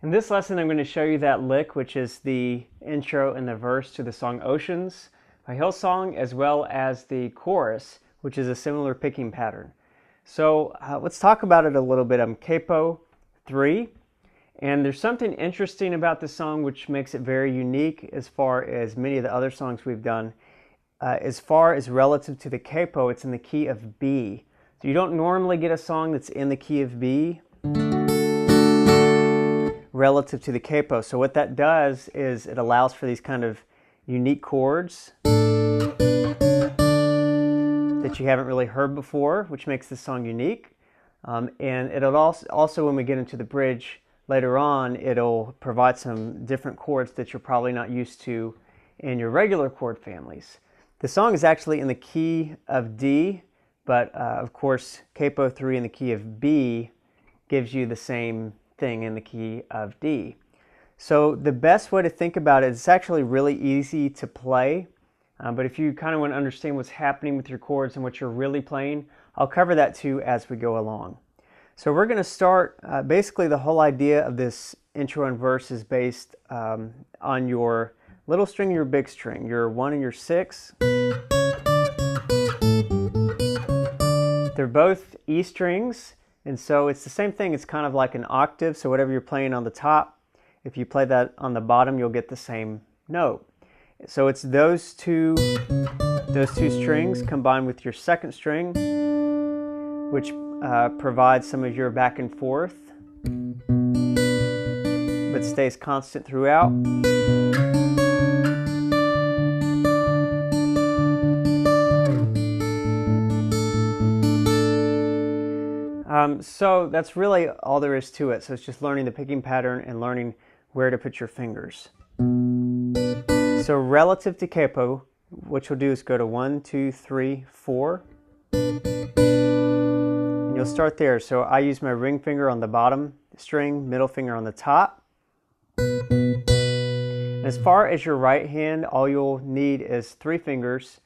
In this lesson, I'm going to show you that lick, which is the intro and the verse to the song Oceans by Hillsong, as well as the chorus, which is a similar picking pattern. So let's talk about it a little bit. I'm capo 3, and there's something interesting about this song which makes it very unique as far as many of the other songs we've done. As far as relative to the capo, it's in the key of B. So you don't normally get a song that's in the key of B relative to the capo. So what that does is it allows for these kind of unique chords that you haven't really heard before, which makes this song unique. And it'll also, when we get into the bridge later on, it'll provide some different chords that you're probably not used to in your regular chord families. The song is actually in the key of D, but of course capo 3 in the key of B gives you the same thing in the key of D. So the best way to think about it is it's actually really easy to play, but if you kind of want to understand what's happening with your chords and what you're really playing, I'll cover that too as we go along. So we're going to start, basically the whole idea of this intro and verse is based on your little string and your big string, your 1 and your 6. They're both E strings, and so it's the same thing. It's kind of like an octave, so whatever you're playing on the top, if you play that on the bottom, you'll get the same note. So it's those two strings combined with your second string, which provides some of your back and forth, but stays constant throughout. So that's really all there is to it. So it's just learning the picking pattern and learning where to put your fingers. So relative to capo, what you'll do is go to 1, 2, 3, 4. And you'll start there. So I use my ring finger on the bottom string, middle finger on the top. And as far as your right hand, all you'll need is 3 fingers,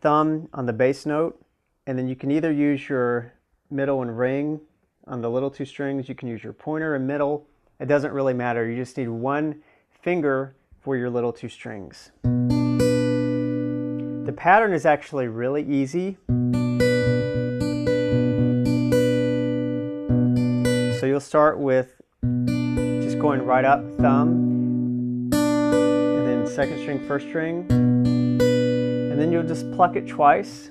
thumb on the bass note, and then you can either use your middle and ring on the little 2 strings. You can use your pointer and middle. It doesn't really matter. You just need 1 finger for your little 2 strings. The pattern is actually really easy. So you'll start with just going right up, thumb, and then second string, first string, and then you'll just pluck it twice.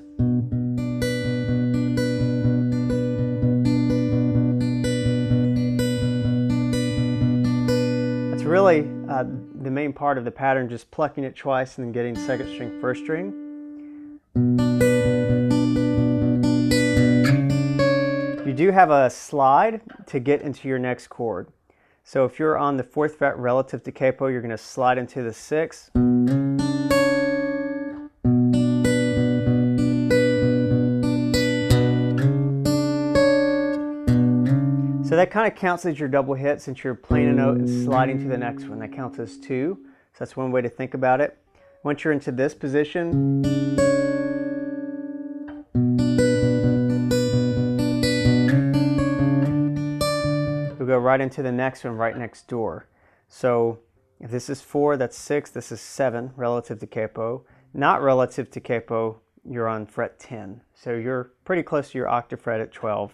Really the main part of the pattern, just plucking it twice and then getting second string, first string. You do have a slide to get into your next chord. So if you're on the 4th fret relative to capo, you're going to slide into the 6th. So that kind of counts as your double hit since you're playing a note and sliding to the next one. That counts as 2. So that's one way to think about it. Once you're into this position, you'll go right into the next one right next door. So if this is 4, that's 6, this is 7 relative to capo. Not relative to capo, you're on fret 10. So you're pretty close to your octave fret at 12.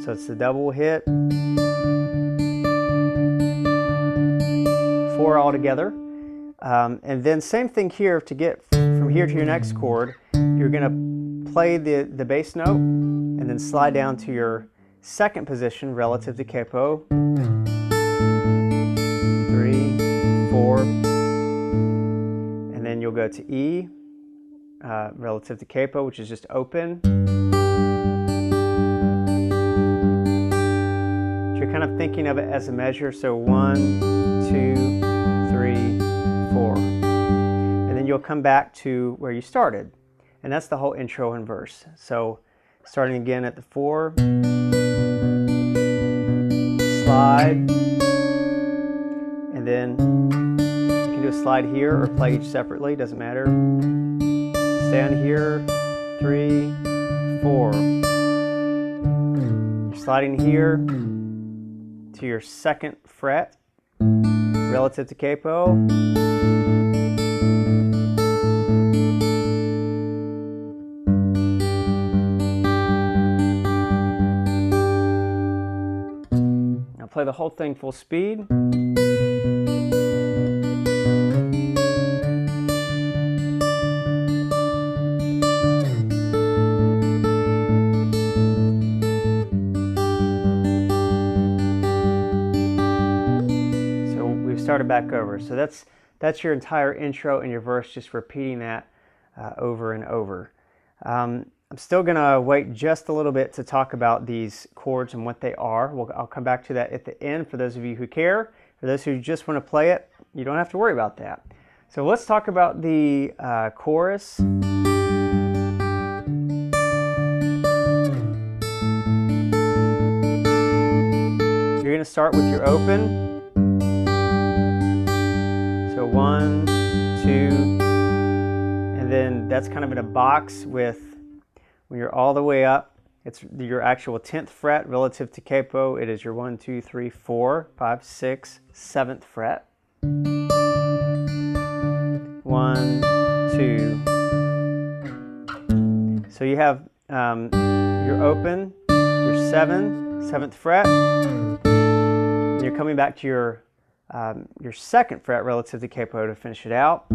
So it's the double hit, 4 all together. And then same thing here, to get from here to your next chord, you're going to play the bass note and then slide down to your second position relative to capo. 3, 4, and then you'll go to E relative to capo, which is just open. You're kind of thinking of it as a measure, so 1, 2, 3, 4. And then you'll come back to where you started. And that's the whole intro and verse. So starting again at the 4, slide, and then you can do a slide here or play each separately, doesn't matter. Stay on here, 3, 4. sliding here to your 2nd fret relative to capo. Now play the whole thing full speed. Started back over. So that's your entire intro and your verse, just repeating that over and over. I'm still going to wait just a little bit to talk about these chords and what they are. I'll come back to that at the end for those of you who care. For those who just want to play it, you don't have to worry about that. So let's talk about the chorus. You're going to start with your open. So 1, 2, and then that's kind of in a box with, when you're all the way up, it's your actual 10th fret relative to capo. It is your 1, 2, 3, 4, 5, 6, 7th fret. 1, 2. So you have your open, your 7th fret, and you're coming back to your 2nd fret relative to capo to finish it out.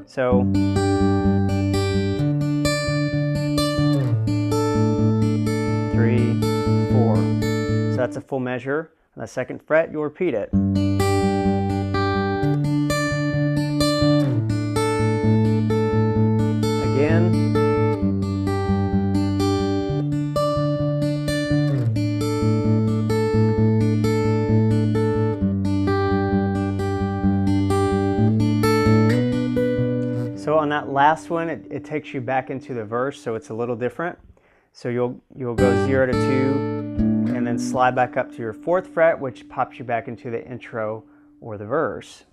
So three, 4. So that's a full measure. On the 2nd fret, you'll repeat it. Again. So on that last one, it takes you back into the verse, so it's a little different. So you'll go 0 to 2, and then slide back up to your 4th fret, which pops you back into the intro or the verse.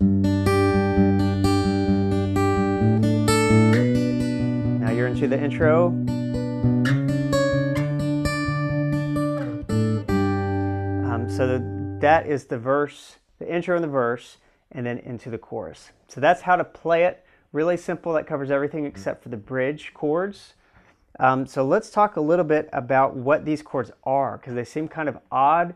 Now you're into the intro. So that is the verse, the intro and the verse, and then into the chorus. So that's how to play it. Really simple. That covers everything except for the bridge chords. So let's talk a little bit about what these chords are, because they seem kind of odd.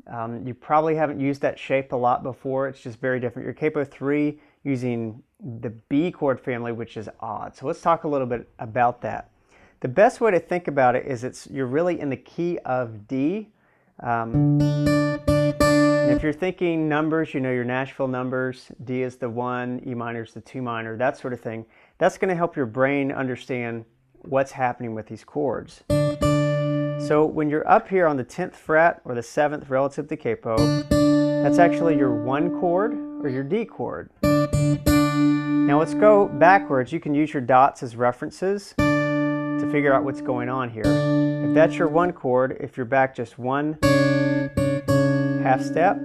You probably haven't used that shape a lot before. It's just very different. Your capo 3 using the B chord family, which is odd. So let's talk a little bit about that. The best way to think about it is you're really in the key of D. If you're thinking numbers, you know your Nashville numbers. D is the 1, E minor is the 2 minor, that sort of thing. That's going to help your brain understand what's happening with these chords. So when you're up here on the 10th fret or the 7th relative to capo, that's actually your 1 chord or your D chord. Now let's go backwards. You can use your dots as references to figure out what's going on here. If that's your 1 chord, if you're back just 1 half step,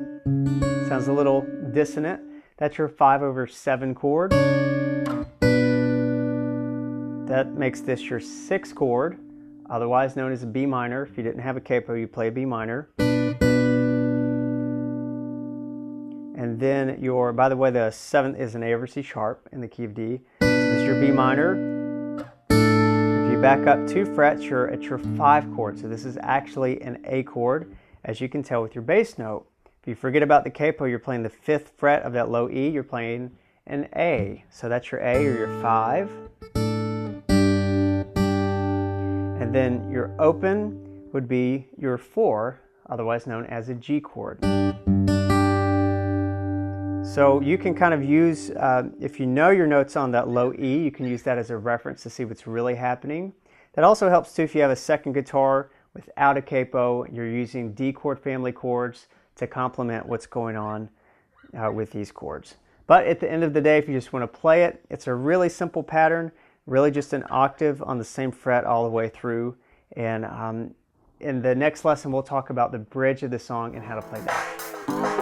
sounds a little dissonant. That's your 5/7 chord. That makes this your 6th chord, otherwise known as a B minor. If you didn't have a capo, you play a B minor. And then your, by the way, the 7th is an A over C sharp in the key of D. So this is your B minor. If you back up 2 frets, you're at your 5 chord. So this is actually an A chord, as you can tell with your bass note. If you forget about the capo, you're playing the 5th fret of that low E, you're playing an A. So that's your A or your 5. And then your open would be your 4, otherwise known as a G chord. So you can kind of use, if you know your notes on that low E, you can use that as a reference to see what's really happening. That also helps too if you have a 2nd guitar without a capo, you're using D chord family chords to complement what's going on with these chords. But at the end of the day, if you just want to play it, it's a really simple pattern, really just an octave on the same fret all the way through. And in the next lesson, we'll talk about the bridge of the song and how to play that.